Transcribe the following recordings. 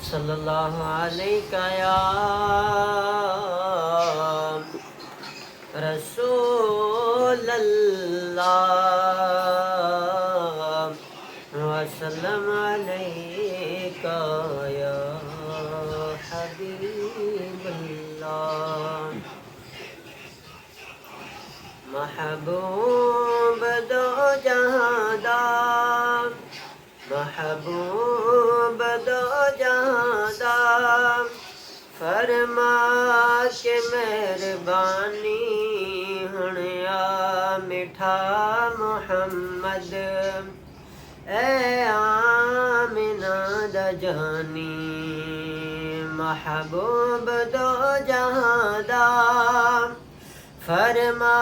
सल्लल्लाहु अलैका या रसूल अल्लाह वसल्लम अलैका या हबीब अल्लाह। महबूब दो जहां दा, महबूब दो जहां दा, फरमा के मेहरबानी हुण आ मिठा मुहम्मद ए आमिना दा जानी। महबूब दो जहां दा, फरमा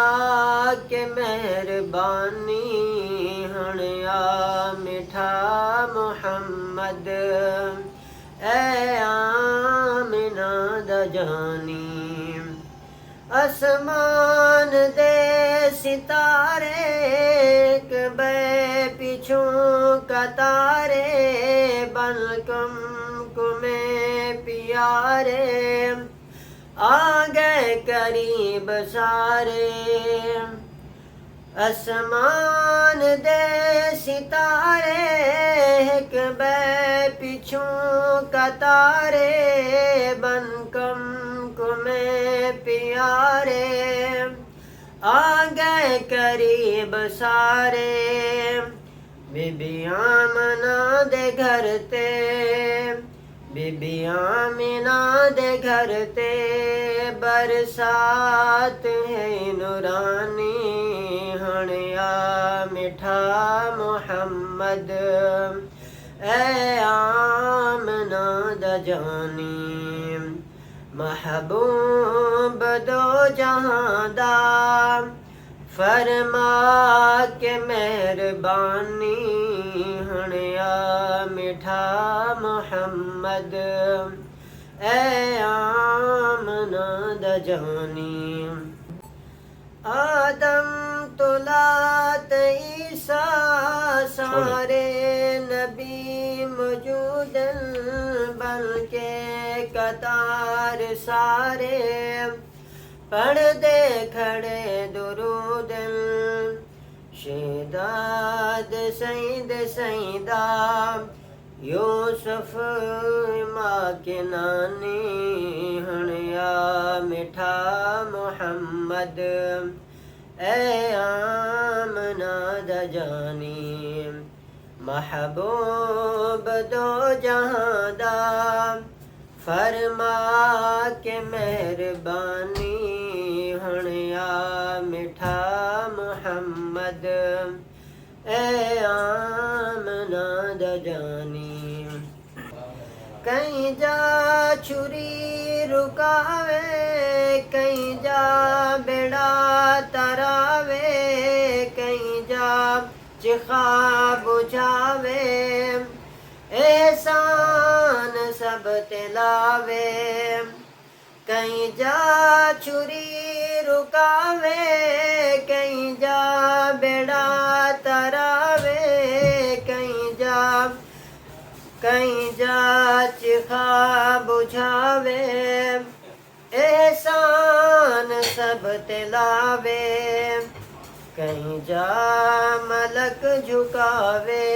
के मेहरबानी हुण आ मिठा मुहम्मद ए आमिना दा जानी। आसमान दे सितारे बे पिछों कतारे बलकम कुमे प्यारे आ गए करीब सारे। आसमान दे सितारे एक बे पिछों कतारे बनकम कुमे प्यारे आ गए करीब सारे। बीबी आमना दे घर ते, बीबी आमिना दे घर ते बरसात है नूरानी हुण आ मिठा मुहम्मद ए आमना दा जानी। महबूब दो जहां दा, फरमा के मेहरबानी हुण आ मिठा मुहम्मद ए आमना दा जानी। आदम तुलात ईसा सारे नबी मौजूद बल्कि कतार सारे पढ़दे खड़े दुरूद शेदाद सईद सईदा यूसुफ माँ के नानी हुण आ मिठा मुहम्मद ए आमना दा जानी। महबूब दो जहां दा, फरमा के मेहरबानी हुण आ मिठा मुहम्मद ए आमना दा जानी। कहीं जा छुरी रुकावे, कहीं जा बेड़ा तरावे, कहीं जा चिखा बुझावे एहसान सब तिलावे। कहीं जा छुरी रुकावे, कहीं जा बेड़ा तरावे, कहीं जा चिखा बुझावे एहसान सब तिलावे। कहीं जा मलक झुकावे,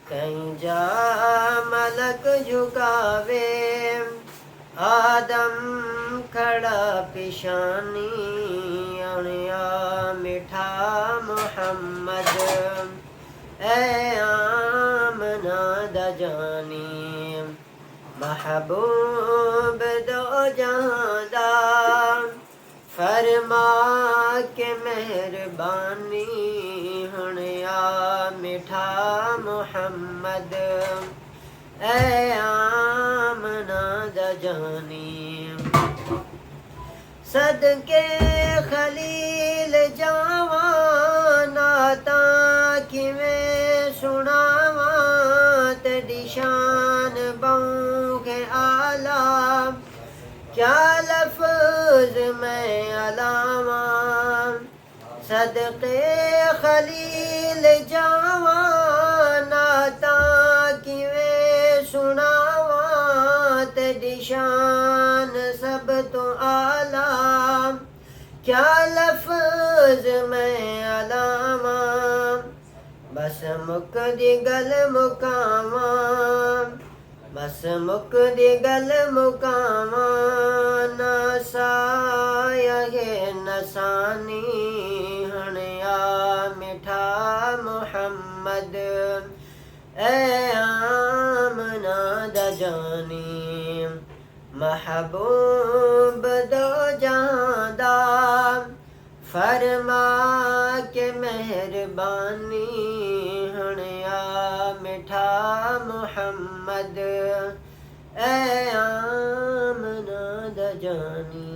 कहीं जा मलक झुकावे आदम खड़ा पिशानी हुण आ मिठा मुहम्मद ए आमना दा जानी। महबूब दो जहां दा, फरमा के मेहरबानी हुण आ मिठा मुहम्मद ए आमना दा जानी। सदके खलील जावा नाता किवें सुनावा तेरी शान बहू के आला क्या लफ्ज मैं अलावा। सदके खलील जावा नाता किवें सुनावा दी शान सब तो आला, क्या लफ्ज मैं अलावा, बस मुक दी गल मुकावा, बस मुक दी गल मुकावा, ना साया है नसानी हण आ मिठा मुहम्मद, ए आमना दा जानी, महबूब दो जहां दा, फरमा के मेहरबानी हण आ मिठा मुहम्मद, ए आमना दा जानी।